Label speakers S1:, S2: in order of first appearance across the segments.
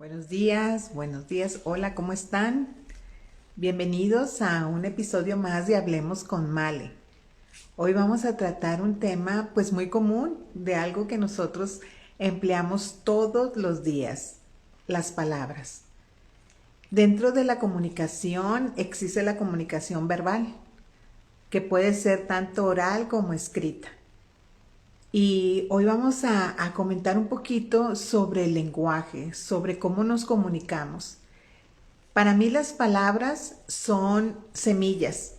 S1: Buenos días, hola, ¿cómo están? Bienvenidos a un episodio más de Hablemos con Male. Hoy vamos a tratar un tema pues muy común de algo que nosotros empleamos todos los días, las palabras. Dentro de la comunicación existe la comunicación verbal, que puede ser tanto oral como escrita. Y hoy vamos a comentar un poquito sobre el lenguaje, sobre cómo nos comunicamos. Para mí las palabras son semillas,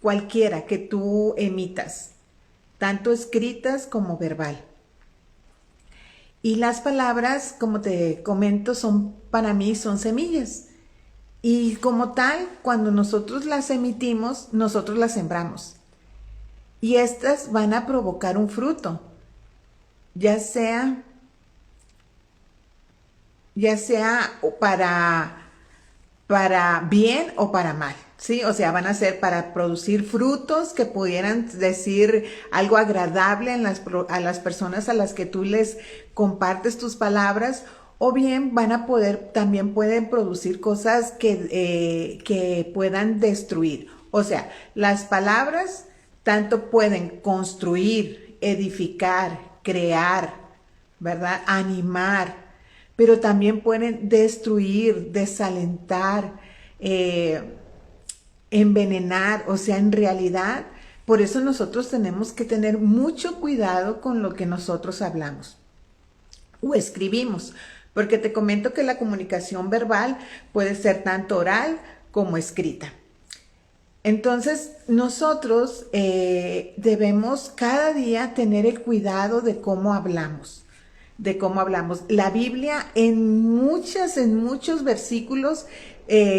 S1: cualquiera que tú emitas, tanto escritas como verbal. Y las palabras, como te comento, para mí son semillas. Y como tal, cuando nosotros las emitimos, nosotros las sembramos. Y estas van a provocar un fruto, ya sea para bien o para mal, ¿sí? O sea, van a ser para producir frutos que pudieran decir algo agradable a las personas a las que tú les compartes tus palabras, o bien también pueden producir cosas que puedan destruir. O sea, las palabras tanto pueden construir, edificar, crear, ¿verdad? Animar, pero también pueden destruir, desalentar, envenenar. O sea, en realidad, por eso nosotros tenemos que tener mucho cuidado con lo que nosotros hablamos o escribimos, porque te comento que la comunicación verbal puede ser tanto oral como escrita. Entonces, nosotros debemos cada día tener el cuidado de cómo hablamos, La Biblia en muchos versículos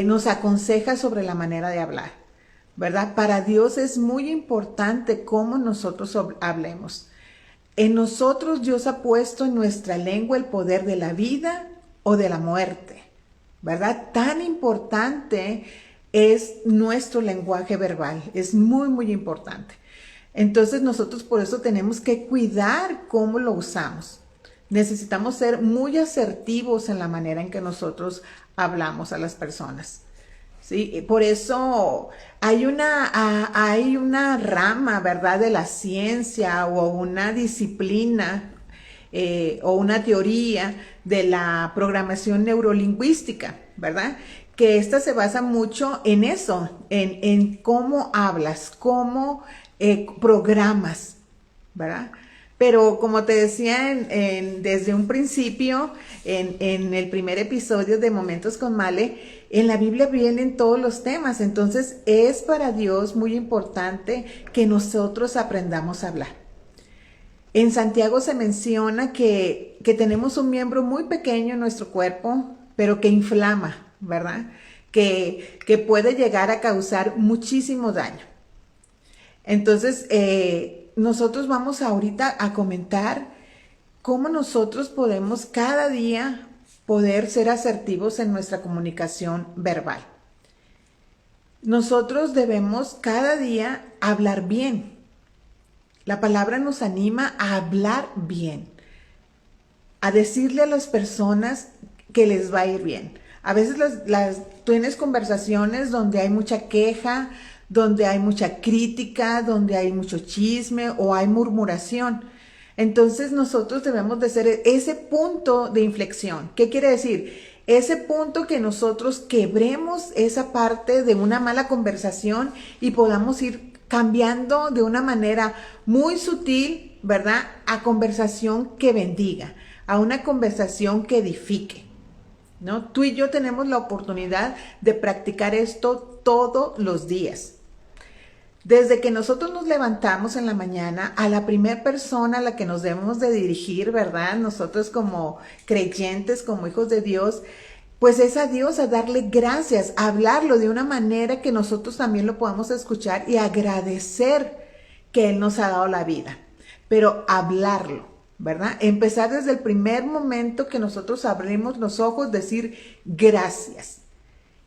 S1: nos aconseja sobre la manera de hablar, ¿verdad? Para Dios es muy importante cómo nosotros hablemos. En nosotros Dios ha puesto en nuestra lengua el poder de la vida o de la muerte, ¿verdad? Tan importante es nuestro lenguaje verbal, es muy importante. Entonces nosotros por eso tenemos que cuidar cómo lo usamos. Necesitamos ser muy asertivos en la manera en que nosotros hablamos a las personas, ¿sí? Por eso hay una rama, ¿verdad?, de la ciencia o una disciplina o una teoría de la programación neurolingüística, ¿verdad?, que esta se basa mucho en eso, en cómo hablas, cómo programas, ¿verdad? Pero como te decía desde un principio, en el primer episodio de Momentos con Male, en la Biblia vienen todos los temas. Entonces es para Dios muy importante que nosotros aprendamos a hablar. En Santiago se menciona que tenemos un miembro muy pequeño en nuestro cuerpo, pero que inflama, ¿verdad? Que puede llegar a causar muchísimo daño. Entonces, nosotros vamos ahorita a comentar cómo nosotros podemos cada día poder ser asertivos en nuestra comunicación verbal. Nosotros debemos cada día hablar bien. La palabra nos anima a hablar bien, a decirle a las personas que les va a ir bien. A veces tienes conversaciones donde hay mucha queja, donde hay mucha crítica, donde hay mucho chisme o hay murmuración. Entonces nosotros debemos de ser ese punto de inflexión. ¿Qué quiere decir? Ese punto que nosotros quebremos esa parte de una mala conversación y podamos ir cambiando de una manera muy sutil, ¿verdad?, a conversación que bendiga, a una conversación que edifique, ¿no? Tú y yo tenemos la oportunidad de practicar esto todos los días. Desde que nosotros nos levantamos en la mañana, a la primera persona a la que nos debemos de dirigir, ¿verdad?, nosotros como creyentes, como hijos de Dios, pues es a Dios, a darle gracias, a hablarlo de una manera que nosotros también lo podamos escuchar y agradecer que Él nos ha dado la vida. Pero hablarlo, ¿verdad? Empezar desde el primer momento que nosotros abrimos los ojos, decir gracias.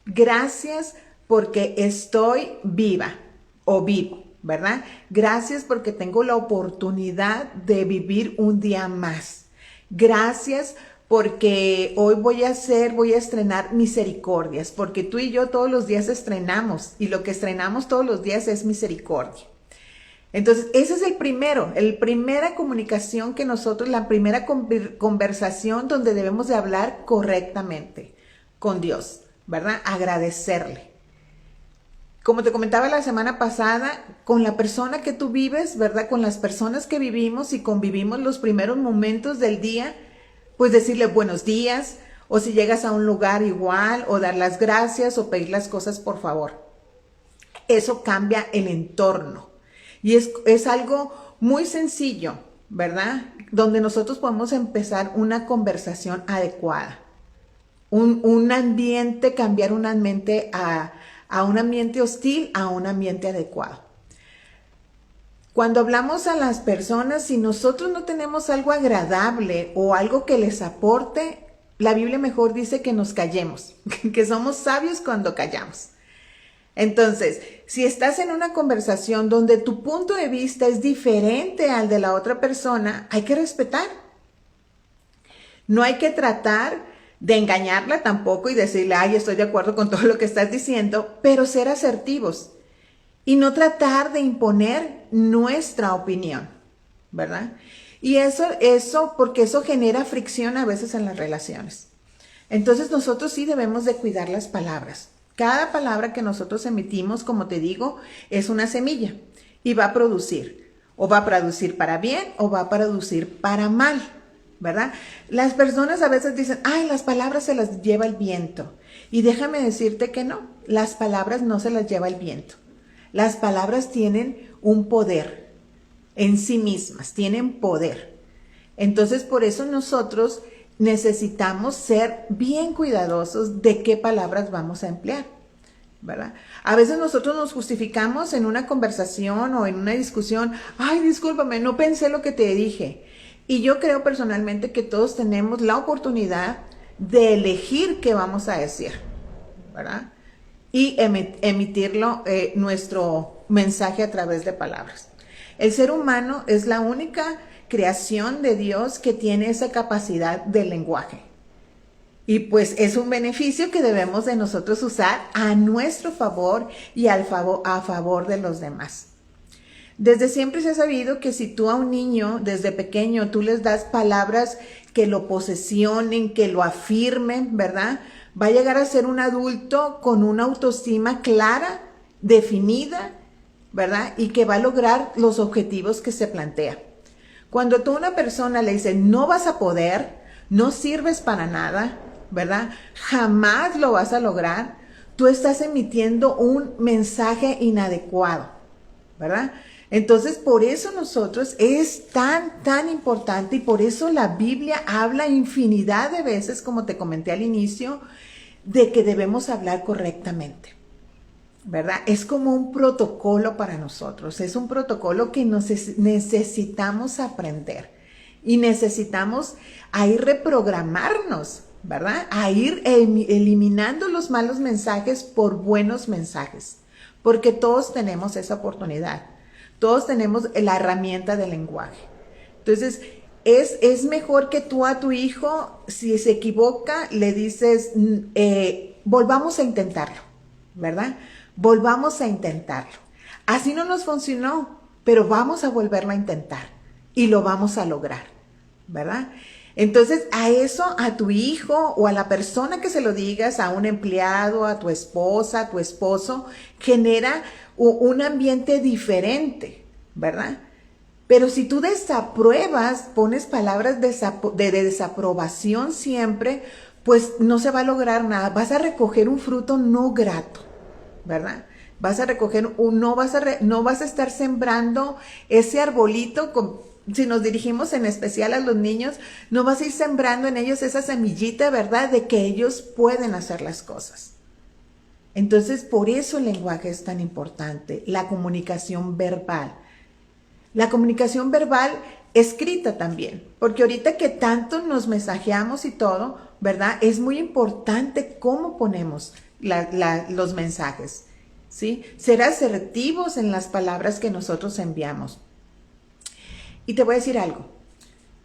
S1: Gracias porque estoy viva o vivo, ¿verdad? Gracias porque tengo la oportunidad de vivir un día más. Gracias porque hoy voy a estrenar misericordias, porque tú y yo todos los días estrenamos, y lo que estrenamos todos los días es misericordia. Entonces, ese es el primera comunicación que nosotros, la primera conversación donde debemos de hablar correctamente con Dios, ¿verdad? Agradecerle. Como te comentaba la semana pasada, con la persona que tú vives, ¿verdad? Con las personas que vivimos y convivimos los primeros momentos del día, pues decirle buenos días, o si llegas a un lugar igual, o dar las gracias, o pedir las cosas por favor. Eso cambia el entorno. Y es algo muy sencillo, ¿verdad? Donde nosotros podemos empezar una conversación adecuada. Un ambiente, cambiar un ambiente a un ambiente hostil, a un ambiente adecuado. Cuando hablamos a las personas, si nosotros no tenemos algo agradable o algo que les aporte, la Biblia mejor dice que nos callemos, que somos sabios cuando callamos. Entonces, si estás en una conversación donde tu punto de vista es diferente al de la otra persona, hay que respetar. No hay que tratar de engañarla tampoco y decirle, ay, estoy de acuerdo con todo lo que estás diciendo, pero ser asertivos y no tratar de imponer nuestra opinión, ¿verdad? Y porque eso genera fricción a veces en las relaciones. Entonces nosotros sí debemos de cuidar las palabras. Cada palabra que nosotros emitimos, como te digo, es una semilla y va a producir. O va a producir para bien o va a producir para mal, ¿verdad? Las personas a veces dicen, ay, las palabras se las lleva el viento. Y déjame decirte que no, las palabras no se las lleva el viento. Las palabras tienen un poder en sí mismas, tienen poder. Entonces, por eso nosotros necesitamos ser bien cuidadosos de qué palabras vamos a emplear, ¿verdad? A veces nosotros nos justificamos en una conversación o en una discusión, ay, discúlpame, no pensé lo que te dije. Y yo creo personalmente que todos tenemos la oportunidad de elegir qué vamos a decir, ¿verdad? Y emitirlo, nuestro mensaje a través de palabras. El ser humano es la única creación de Dios que tiene esa capacidad de lenguaje. Y pues es un beneficio que debemos de nosotros usar a nuestro favor y a favor de los demás. Desde siempre se ha sabido que si tú a un niño desde pequeño tú les das palabras que lo posesionen, que lo afirmen, ¿verdad? Va a llegar a ser un adulto con una autoestima clara, definida, ¿verdad? Y que va a lograr los objetivos que se plantea. Cuando tú a una persona le dices, no vas a poder, no sirves para nada, ¿verdad? Jamás lo vas a lograr, tú estás emitiendo un mensaje inadecuado, ¿verdad? Entonces, por eso nosotros es tan importante y por eso la Biblia habla infinidad de veces, como te comenté al inicio, de que debemos hablar correctamente, ¿verdad? Es como un protocolo para nosotros, es un protocolo que necesitamos aprender y necesitamos ahí reprogramarnos, ¿verdad? A ir eliminando los malos mensajes por buenos mensajes, porque todos tenemos esa oportunidad. Todos tenemos la herramienta del lenguaje. Entonces, es mejor que tú a tu hijo, si se equivoca, le dices, volvamos a intentarlo, ¿verdad? Volvamos a intentarlo. Así no nos funcionó, pero vamos a volverlo a intentar y lo vamos a lograr, ¿verdad? Entonces, a eso, a tu hijo o a la persona que se lo digas, a un empleado, a tu esposa, a tu esposo, genera un ambiente diferente, ¿verdad? Pero si tú desapruebas, pones palabras de desaprobación siempre, pues no se va a lograr nada. Vas a recoger un fruto no grato, ¿verdad? Vas a recoger, no vas a estar sembrando ese arbolito si nos dirigimos en especial a los niños, no vas a ir sembrando en ellos esa semillita, ¿verdad? De que ellos pueden hacer las cosas. Entonces, por eso el lenguaje es tan importante, la comunicación verbal. La comunicación verbal escrita también, porque ahorita que tanto nos mensajeamos y todo, ¿verdad? Es muy importante cómo ponemos los mensajes, ¿sí? Ser asertivos en las palabras que nosotros enviamos. Y te voy a decir algo.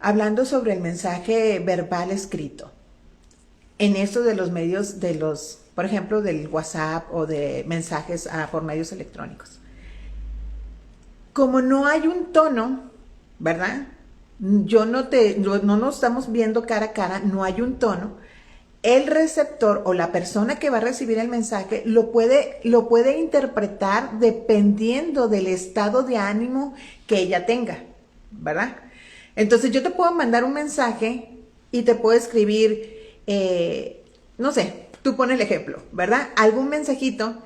S1: hablando sobre el mensaje verbal escrito. En esto de los medios, por ejemplo, del WhatsApp o de mensajes por medios electrónicos. Como no hay un tono, ¿verdad? No nos estamos viendo cara a cara, no hay un tono. El receptor o la persona que va a recibir el mensaje lo puede interpretar dependiendo del estado de ánimo que ella tenga, ¿verdad? Entonces yo te puedo mandar un mensaje y te puedo escribir, no sé, tú pones el ejemplo, ¿verdad? Algún mensajito,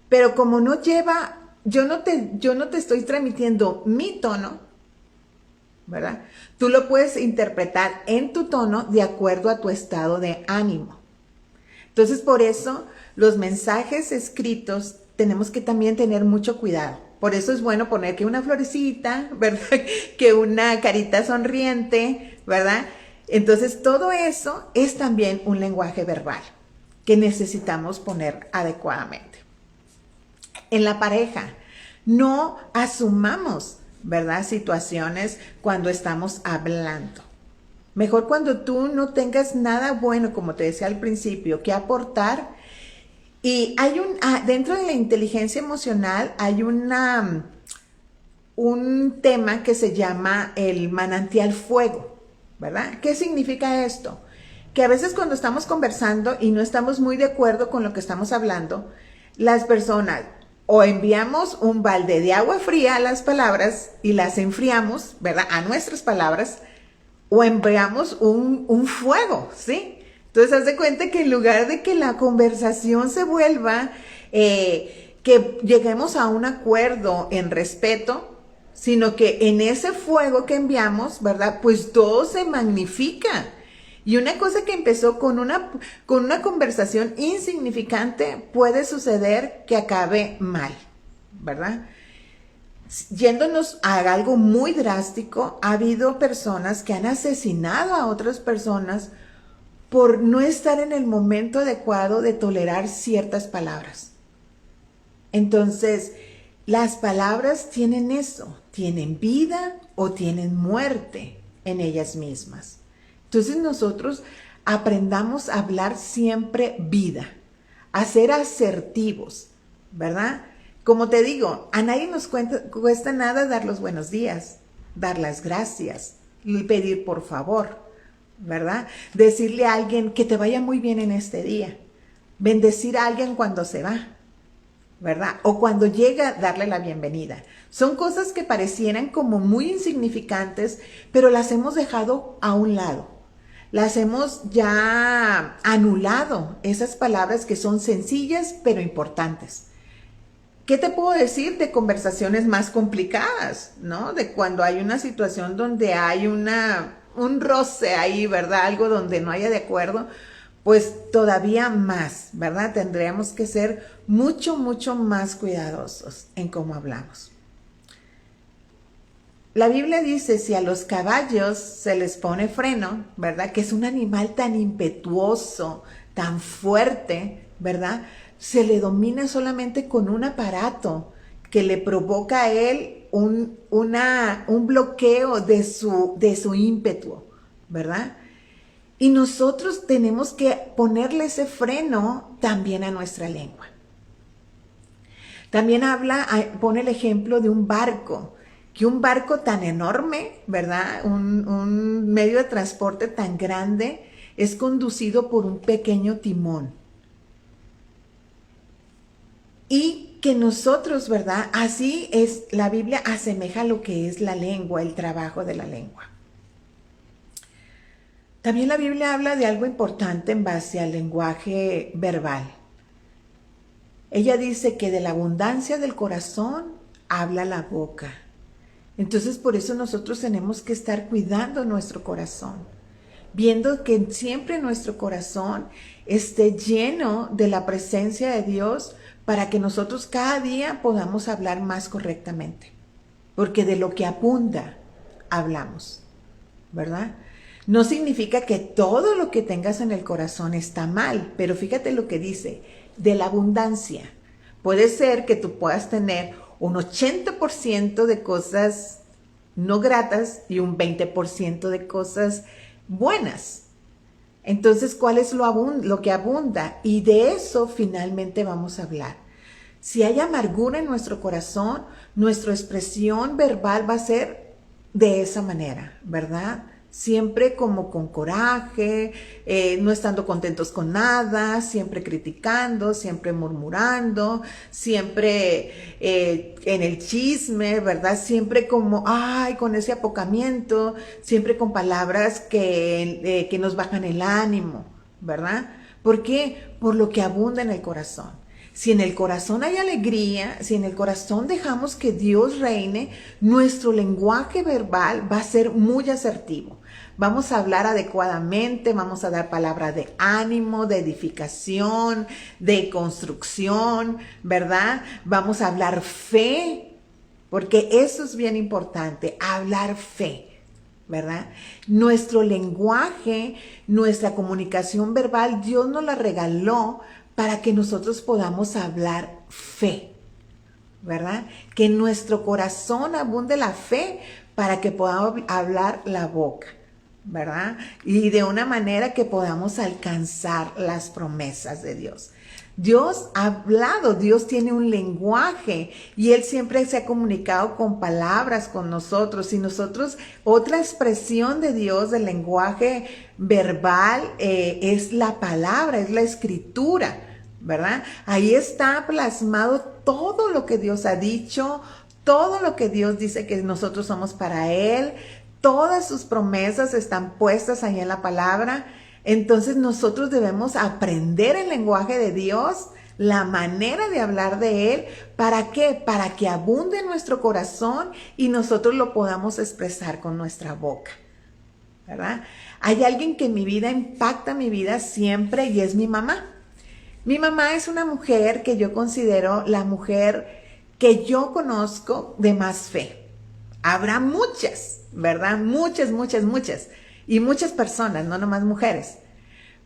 S1: pero como no lleva, yo no te estoy transmitiendo mi tono, ¿verdad? Tú lo puedes interpretar en tu tono de acuerdo a tu estado de ánimo. Entonces, por eso, los mensajes escritos tenemos que también tener mucho cuidado. Por eso es bueno poner que una florecita, ¿verdad? Que una carita sonriente, ¿verdad? Entonces, todo eso es también un lenguaje verbal que necesitamos poner adecuadamente. En la pareja, no asumamos, ¿verdad? Situaciones cuando estamos hablando. Mejor cuando tú no tengas nada bueno, como te decía al principio, que aportar. Y hay dentro de la inteligencia emocional hay un tema que se llama el manantial fuego, ¿verdad? ¿Qué significa esto? Que a veces cuando estamos conversando y no estamos muy de acuerdo con lo que estamos hablando, las personas o enviamos un balde de agua fría a las palabras y las enfriamos, ¿verdad? A nuestras palabras, o enviamos un fuego, ¿sí? Entonces, haz de cuenta que en lugar de que la conversación se vuelva, que lleguemos a un acuerdo en respeto, sino que en ese fuego que enviamos, ¿verdad? Pues todo se magnifica. Y una cosa que empezó con una conversación insignificante puede suceder que acabe mal, ¿verdad? Yéndonos a algo muy drástico, ha habido personas que han asesinado a otras personas por no estar en el momento adecuado de tolerar ciertas palabras. Entonces, las palabras tienen eso, tienen vida o tienen muerte en ellas mismas. Entonces nosotros aprendamos a hablar siempre vida, a ser asertivos, ¿verdad? Como te digo, a nadie nos cuesta nada dar los buenos días, dar las gracias, pedir por favor, ¿verdad? Decirle a alguien que te vaya muy bien en este día, bendecir a alguien cuando se va, ¿verdad? O cuando llega, darle la bienvenida. Son cosas que parecieran como muy insignificantes, pero las hemos dejado a un lado. Las hemos ya anulado, esas palabras que son sencillas pero importantes. ¿Qué te puedo decir de conversaciones más complicadas, ¿no? De cuando hay una situación donde hay un roce ahí, ¿verdad? Algo donde no haya de acuerdo, pues todavía más, ¿verdad? Tendríamos que ser mucho, mucho más cuidadosos en cómo hablamos. La Biblia dice, si a los caballos se les pone freno, ¿verdad? Que es un animal tan impetuoso, tan fuerte, ¿verdad? Se le domina solamente con un aparato que le provoca a él un bloqueo de su ímpetu, ¿verdad? Y nosotros tenemos que ponerle ese freno también a nuestra lengua. También pone el ejemplo de un barco, que un barco tan enorme, ¿verdad? Un medio de transporte tan grande es conducido por un pequeño timón. Y que nosotros, ¿verdad? Así es, la Biblia asemeja lo que es la lengua, el trabajo de la lengua. También la Biblia habla de algo importante en base al lenguaje verbal. Ella dice que de la abundancia del corazón habla la boca. Entonces, por eso nosotros tenemos que estar cuidando nuestro corazón, viendo que siempre nuestro corazón esté lleno de la presencia de Dios para que nosotros cada día podamos hablar más correctamente. Porque de lo que abunda, hablamos, ¿verdad? No significa que todo lo que tengas en el corazón está mal, pero fíjate lo que dice, de la abundancia. Puede ser que tú puedas tener un 80% de cosas no gratas y un 20% de cosas buenas. Entonces, ¿cuál es lo que abunda? Y de eso finalmente vamos a hablar. Si hay amargura en nuestro corazón, nuestra expresión verbal va a ser de esa manera, ¿verdad? Siempre como con coraje, no estando contentos con nada, siempre criticando, siempre murmurando, siempre en el chisme, ¿verdad? Siempre como, ay, con ese apocamiento, siempre con palabras que nos bajan el ánimo, ¿verdad? ¿Por qué? Por lo que abunda en el corazón. Si en el corazón hay alegría, si en el corazón dejamos que Dios reine, nuestro lenguaje verbal va a ser muy asertivo. Vamos a hablar adecuadamente, vamos a dar palabras de ánimo, de edificación, de construcción, ¿verdad? Vamos a hablar fe, porque eso es bien importante, hablar fe. ¿Verdad? Nuestro lenguaje, nuestra comunicación verbal, Dios nos la regaló para que nosotros podamos hablar fe, ¿verdad? Que en nuestro corazón abunde la fe para que podamos hablar la boca, ¿verdad? Y de una manera que podamos alcanzar las promesas de Dios. Dios ha hablado, Dios tiene un lenguaje y Él siempre se ha comunicado con palabras con nosotros. Y nosotros, otra expresión de Dios, del lenguaje verbal, es la palabra, es la escritura, ¿verdad? Ahí está plasmado todo lo que Dios ha dicho, todo lo que Dios dice que nosotros somos para Él, todas sus promesas están puestas ahí en la palabra. Entonces nosotros debemos aprender el lenguaje de Dios, la manera de hablar de Él. ¿Para qué? Para que abunde en nuestro corazón y nosotros lo podamos expresar con nuestra boca, ¿verdad? Hay alguien que en mi vida impacta mi vida siempre y es mi mamá. Mi mamá es una mujer que yo considero la mujer que yo conozco de más fe. Habrá muchas, ¿verdad? Muchas. Y muchas personas, no nomás mujeres.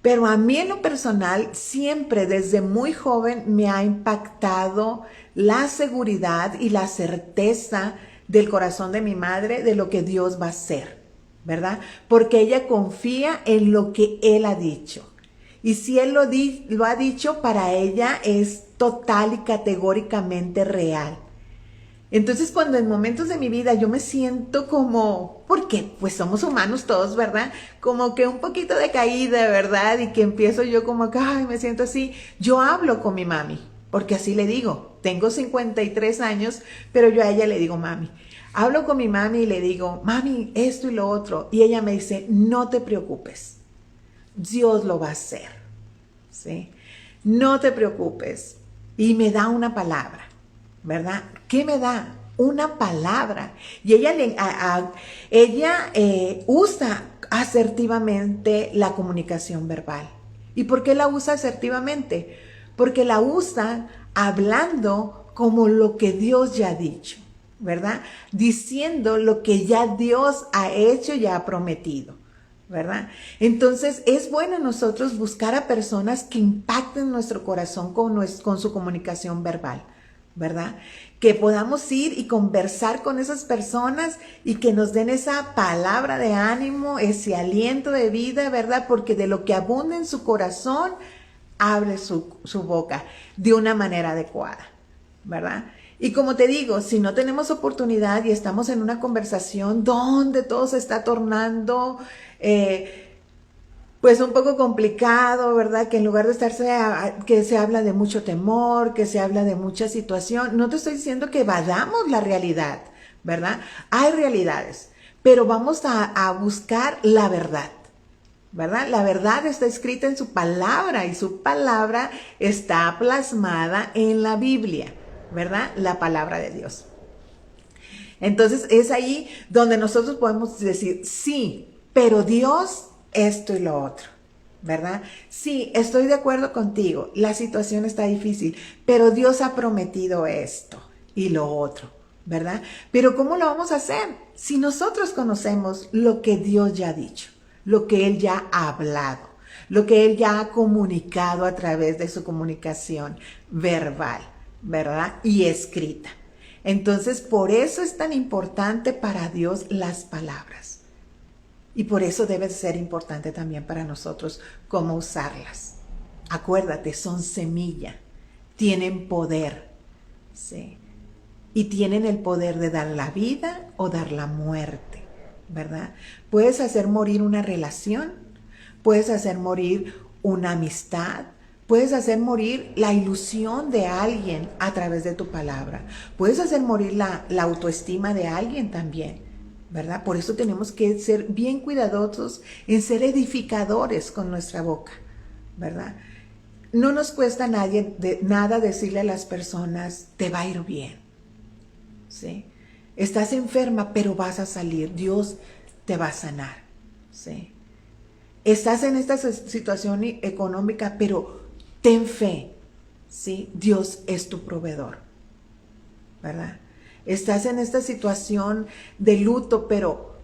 S1: Pero a mí en lo personal, siempre desde muy joven me ha impactado la seguridad y la certeza del corazón de mi madre de lo que Dios va a hacer, ¿verdad? Porque ella confía en lo que Él ha dicho. Y si Él lo ha dicho, para ella es total y categóricamente real. Entonces, cuando en momentos de mi vida yo me siento como, porque pues somos humanos todos, ¿verdad? Como que un poquito de caída, ¿verdad? Y que empiezo yo como que, ay, me siento así. Yo hablo con mi mami, porque así le digo. Tengo 53 años, pero yo a ella le digo mami. Hablo con mi mami y le digo, mami, esto y lo otro. Y ella me dice, no te preocupes. Dios lo va a hacer, ¿sí? No te preocupes. Y me da una palabra, ¿verdad? ¿Qué me da? Una palabra. Y ella usa asertivamente la comunicación verbal. ¿Y por qué la usa asertivamente? Porque la usa hablando como lo que Dios ya ha dicho, ¿verdad? Diciendo lo que ya Dios ha hecho y ha prometido, ¿verdad? Entonces es bueno nosotros buscar a personas que impacten nuestro corazón con su comunicación verbal, ¿verdad? Que podamos ir y conversar con esas personas y que nos den esa palabra de ánimo, ese aliento de vida, ¿verdad? Porque de lo que abunda en su corazón, abre su boca de una manera adecuada, ¿verdad? Y como te digo, si no tenemos oportunidad y estamos en una conversación donde todo se está tornando pues un poco complicado, ¿verdad? Que en lugar de que se habla de mucho temor, que se habla de mucha situación, no te estoy diciendo que evadamos la realidad, ¿verdad? Hay realidades, pero vamos a buscar la verdad, ¿verdad? La verdad está escrita en su palabra y su palabra está plasmada en la Biblia, ¿verdad? La palabra de Dios. Entonces es ahí donde nosotros podemos decir, sí, pero Dios esto y lo otro, ¿verdad? Sí, estoy de acuerdo contigo, la situación está difícil, pero Dios ha prometido esto y lo otro, ¿verdad? Pero ¿cómo lo vamos a hacer? Si nosotros conocemos lo que Dios ya ha dicho, lo que Él ya ha hablado, lo que Él ya ha comunicado a través de su comunicación verbal, ¿verdad? Y escrita. Entonces, por eso es tan importante para Dios las palabras. Y por eso debe ser importante también para nosotros cómo usarlas. Acuérdate, son semilla, tienen poder, ¿sí? Y tienen el poder de dar la vida o dar la muerte, ¿verdad? Puedes hacer morir una relación, puedes hacer morir una amistad, puedes hacer morir la ilusión de alguien a través de tu palabra. Puedes hacer morir la autoestima de alguien también, ¿verdad? Por eso tenemos que ser bien cuidadosos en ser edificadores con nuestra boca, ¿verdad? No nos cuesta nada decirle a las personas, te va a ir bien, ¿sí? Estás enferma, pero vas a salir. Dios te va a sanar, ¿sí? Estás en esta situación económica, pero ten fe, ¿sí? Dios es tu proveedor, ¿verdad? Estás en esta situación de luto, pero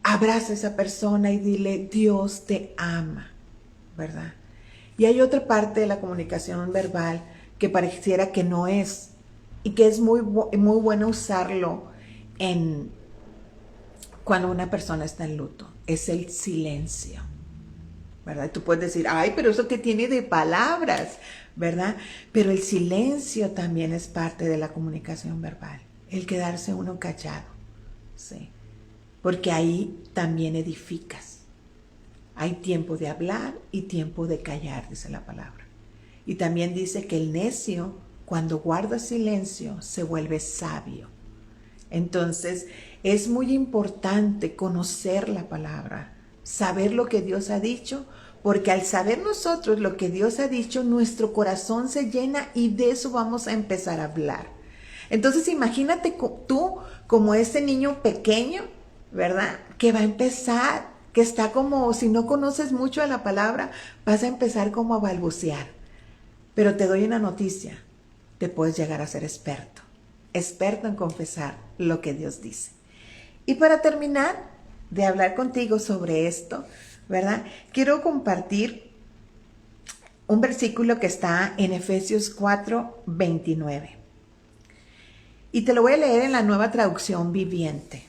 S1: abraza a esa persona y dile, Dios te ama, ¿verdad? Y hay otra parte de la comunicación verbal que pareciera que no es, y que es muy bueno usarlo cuando una persona está en luto, es el silencio, ¿verdad? Tú puedes decir, ay, pero eso que tiene de palabras, ¿verdad? Pero el silencio también es parte de la comunicación verbal, el quedarse uno callado, ¿sí? Porque ahí también edificas. Hay tiempo de hablar y tiempo de callar, dice la palabra. Y también dice que el necio, cuando guarda silencio, se vuelve sabio. Entonces, es muy importante conocer la palabra, saber lo que Dios ha dicho, porque al saber nosotros lo que Dios ha dicho, nuestro corazón se llena y de eso vamos a empezar a hablar. Entonces, imagínate tú como ese niño pequeño, ¿verdad? Que va a empezar, que está como, si no conoces mucho de la palabra, vas a empezar como a balbucear. Pero te doy una noticia, te puedes llegar a ser experto en confesar lo que Dios dice. Y para terminar de hablar contigo sobre esto, ¿verdad? Quiero compartir un versículo que está en Efesios 4:29. Y te lo voy a leer en la Nueva Traducción Viviente.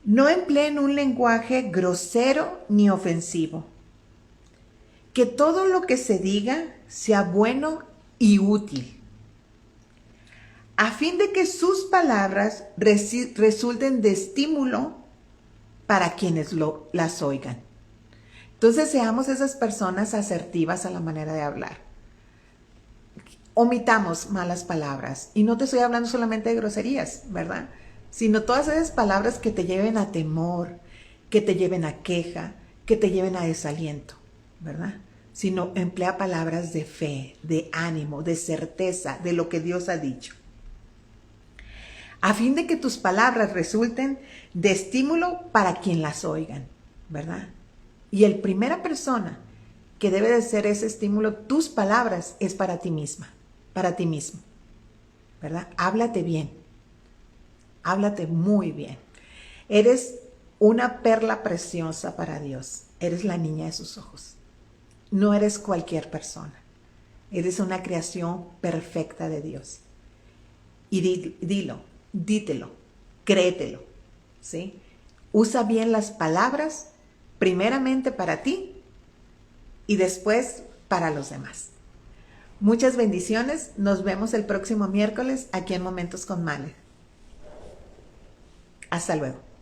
S1: No empleen un lenguaje grosero ni ofensivo. Que todo lo que se diga sea bueno y útil, a fin de que sus palabras resulten de estímulo para quienes las oigan. Entonces seamos esas personas asertivas a la manera de hablar. Omitamos malas palabras. Y no te estoy hablando solamente de groserías, ¿verdad? Sino todas esas palabras que te lleven a temor, que te lleven a queja, que te lleven a desaliento, ¿verdad? Sino emplea palabras de fe, de ánimo, de certeza, de lo que Dios ha dicho. A fin de que tus palabras resulten de estímulo para quien las oigan, ¿verdad? Y el primera persona que debe de ser ese estímulo, tus palabras, es para ti misma, para ti mismo, ¿verdad? Háblate bien, háblate muy bien. Eres una perla preciosa para Dios, eres la niña de sus ojos. No eres cualquier persona, eres una creación perfecta de Dios. Y dítelo, créetelo, ¿sí? Usa bien las palabras, primeramente para ti y después para los demás. Muchas bendiciones, nos vemos el próximo miércoles aquí en Momentos con Male. Hasta luego.